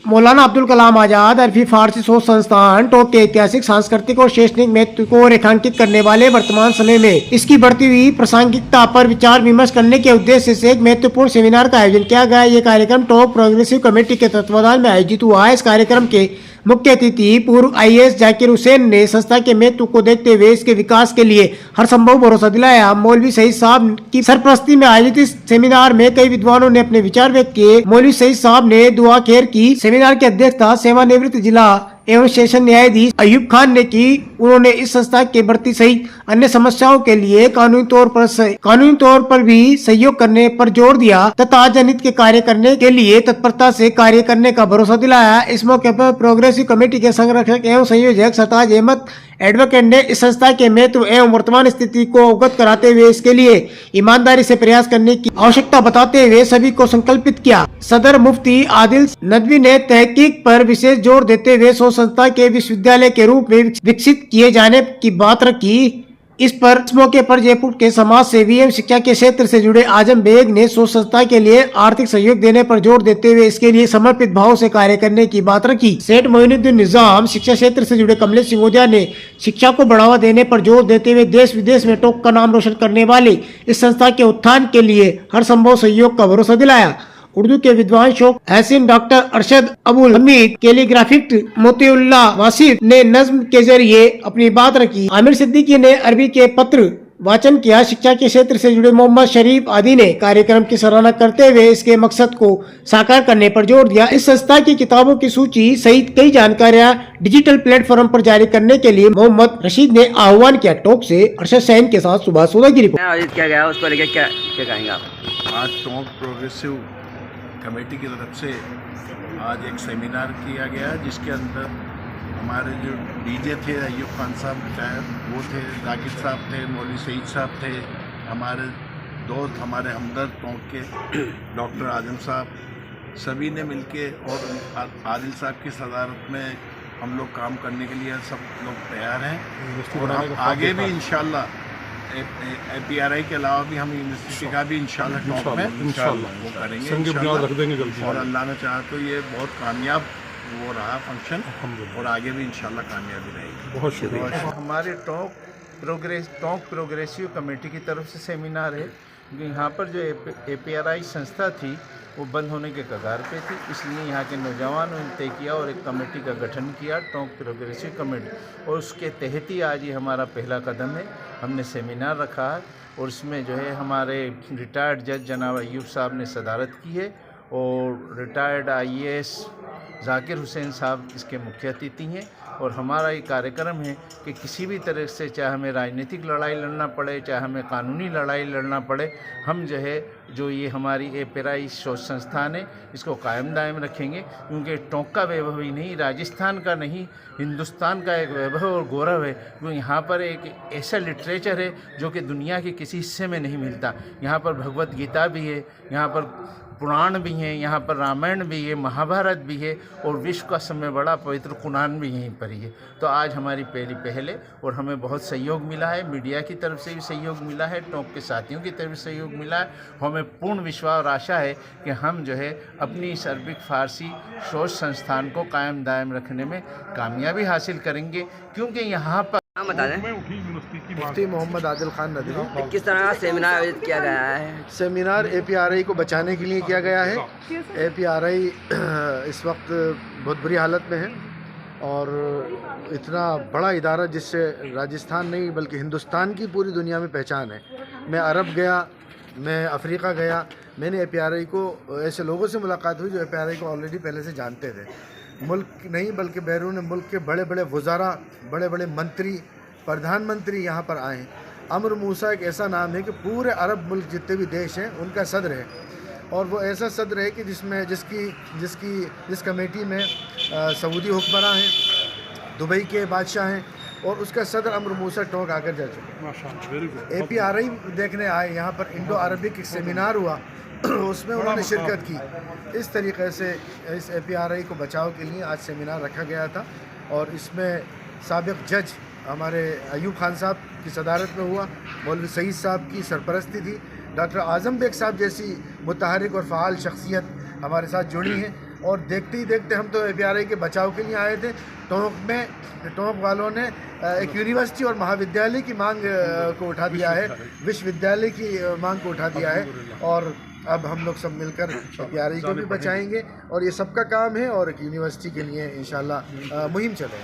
मौलाना अब्दुल कलाम आजाद अरबी फारसी शोध संस्थान टोंक के ऐतिहासिक, सांस्कृतिक और शैक्षणिक महत्व को रेखांकित करने वाले वर्तमान समय में इसकी बढ़ती हुई प्रासंगिकता पर विचार विमर्श करने के उद्देश्य से एक महत्वपूर्ण सेमिनार का आयोजन किया गया। ये कार्यक्रम टोंक प्रोग्रेसिव कमेटी के तत्वावधान में आयोजित हुआ। इस कार्यक्रम के मुख्य अतिथि पूर्व IAS जाकिर हुसैन ने संस्था के महत्व को देखते हुए इसके विकास के लिए हर संभव भरोसा दिलाया। मौलवी सईद साहब की सरपरस्ती में आयोजित इस सेमिनार में कई विद्वानों ने अपने विचार व्यक्त किए। मौलवी सईद साहब ने दुआ खैर की। सेमिनार की अध्यक्षता सेवानिवृत्त जिला एवं सेशन न्यायाधीश अयूब खान ने की। उन्होंने इस संस्था के बढ़ती सहित अन्य समस्याओं के लिए कानूनी तौर पर भी सहयोग करने पर जोर दिया तथा जनहित के कार्य करने के लिए तत्परता से कार्य करने का भरोसा दिलाया। इस मौके पर प्रोग्रेसिव कमेटी के संरक्षक एवं संयोजक सरताज अहमद एडवोकेट ने इस संस्था के महत्व एवं वर्तमान स्थिति को अवगत कराते हुए इसके लिए ईमानदारी से प्रयास करने की आवश्यकता बताते हुए सभी को संकल्पित किया। सदर मुफ्ती आदिल नदवी ने तहकीक पर विशेष जोर देते हुए संस्था के विश्वविद्यालय के रूप में विकसित किए जाने की बात रखी। इस मौके पर जयपुर के समाज सेवी एवं शिक्षा के क्षेत्र से जुड़े आजम बेग ने संस्था के लिए आर्थिक सहयोग देने पर जोर देते हुए इसके लिए समर्पित भाव से कार्य करने की बात रखी। सेठ मोइनुद्दीन निजाम शिक्षा क्षेत्र से जुड़े कमलेश सिंगोदिया ने शिक्षा को बढ़ावा देने पर जोर देते हुए देश विदेश में टोंक का नाम रोशन करने वाली इस संस्था के उत्थान के लिए हर संभव सहयोग का भरोसा दिलाया। उर्दू के विद्वान शोक हसीन डॉक्टर अरशद अबुल हमीद, कैलीग्राफिस्ट मोतीउल्लाह वासिफ ने नज्म के जरिए अपनी बात रखी। आमिर सिद्दीकी ने अरबी के पत्र वाचन किया। शिक्षा के क्षेत्र से जुड़े मोहम्मद शरीफ आदि ने कार्यक्रम की सराहना करते हुए इसके मकसद को साकार करने पर जोर दिया। इस संस्था की किताबों की सूची सहित कई जानकारियां डिजिटल प्लेटफॉर्म पर जारी करने के लिए मोहम्मद रशीद ने आह्वान किया। टोंक से अरशद सैन के साथ सुबह सोदा की रिपोर्ट। आयोजित किया गया उस पर लेकर क्या कहेंगे आप? आज टोंक प्रोग्रेसिव कमेटी की तरफ से आज एक सेमिनार किया गया जिसके अंदर हमारे जो डीजे थे अयूब खान साहब शायद वो थे, जाकिर साहब थे, मौलवी सईद साहब थे, हमारे दोस्त हमारे हमदर्द टोंक के डॉक्टर आजम साहब, सभी ने मिलके और आदिल साहब की सदारत में हम लोग काम करने के लिए सब लोग तैयार हैं और हम आगे भी इंशाल्लाह APRI के अलावा भी हम यूनिवर्सिटी का भी इंशाल्लाह टॉप में वो करेंगे और अल्लाह ने चाहा तो ये बहुत कामयाब वो रहा फंक्शन और आगे भी इंशाल्लाह कामयाबी रहेगी। बहुत शुक्रिया। हमारे टोंक प्रोग्रेसिव कमेटी की तरफ से सेमिनार है क्योंकि यहाँ पर जो APRI संस्था थी वो बंद होने के कगार पे थी, इसलिए यहाँ के नौजवानों ने तय किया और एक कमेटी का गठन किया, टोंक प्रोग्रेसिव कमेटी, और उसके तहत ही आज ये हमारा पहला कदम है। हमने सेमिनार रखा है और इसमें जो है हमारे रिटायर्ड जज जनाब अयूब साहब ने सदारत की है और रिटायर्ड IAS जाकिर हुसैन साहब इसके मुख्य अतिथि हैं। और हमारा ये कार्यक्रम है कि किसी भी तरह से चाहे हमें राजनीतिक लड़ाई लड़ना पड़े, चाहे हमें कानूनी लड़ाई लड़ना पड़े, हम जो है जो ये हमारी APRI शोध संस्थान है इसको कायम दायम रखेंगे क्योंकि टोंक का वैभव ही नहीं, राजस्थान का नहीं, हिंदुस्तान का एक वैभव और गौरव है। क्योंकि यहाँ पर एक ऐसा लिटरेचर है जो कि दुनिया के किसी हिस्से में नहीं मिलता। यहाँ पर भगवत गीता भी है, यहाँ पर पुराण भी हैं, यहाँ पर रामायण भी है, महाभारत भी है और विश्व का सबसे बड़ा पवित्र कुरान भी यहीं पर ही है। तो आज हमारी पहली पहल है और हमें बहुत सहयोग मिला है, मीडिया की तरफ से भी सहयोग मिला है, टोंक के साथियों की तरफ से सहयोग मिला है। हमें पूर्ण विश्वास और आशा है कि हम जो है अपनी इस अरबिक फ़ारसी शोध संस्थान को कायम दायम रखने में कामयाबी हासिल करेंगे क्योंकि यहाँ पर नाम बता दें। मुफ्ती मोहम्मद आदिल खान नदवी। किस तरह का सेमिनार आयोजित किया गया है? सेमिनार APRI को बचाने के लिए किया गया है। APRI इस वक्त बहुत बुरी हालत में है और इतना बड़ा इदारा जिससे राजस्थान नहीं बल्कि हिंदुस्तान की पूरी दुनिया में पहचान है। मैं अरब गया, मैं अफ्रीका गया, मैंने APRI को ऐसे लोगों से मुलाकात हुई जो APRI को ऑलरेडी पहले से जानते थे। मुल्क नहीं बल्कि बैरून मुल्क के बड़े बड़े वज़ारा, बड़े बड़े मंत्री, प्रधानमंत्री यहाँ पर आए हैं। अमर मूसा एक ऐसा नाम है कि पूरे अरब मुल्क जितने भी देश हैं उनका सदर है और वो ऐसा सदर है कि जिस कमेटी में सऊदी हुक्मरान हैं, दुबई के बादशाह हैं और उसका सदर अमर मूसा टोंक आकर जा चुके। APRI देखने आए, यहाँ पर इंडो अरबिक एक सेमिनार हुआ उसमें उन्होंने शिरकत की। इस तरीक़े से इस APRI को बचाव के लिए आज सेमिनार रखा गया था और इसमें साबिक़ जज हमारे अयूब खान साहब की सदारत में हुआ, मौलवी सईद साहब की सरपरस्ती थी, डॉक्टर आज़म बेग साहब जैसी मुतहरिक और फ़ाल शख्सियत हमारे साथ जुड़ी हैं और देखते ही देखते हम तो APRI के बचाव के लिए आए थे। टोंक वालों ने एक यूनिवर्सिटी और महाविद्यालय की मांग को उठा दिया है, विश्वविद्यालय की मांग को उठा दिया है, और अब हम लोग सब मिलकर APRI को भी बचाएंगे और ये सबका काम है और एक यूनिवर्सिटी के लिए इंशाल्लाह मुहिम चलेगी।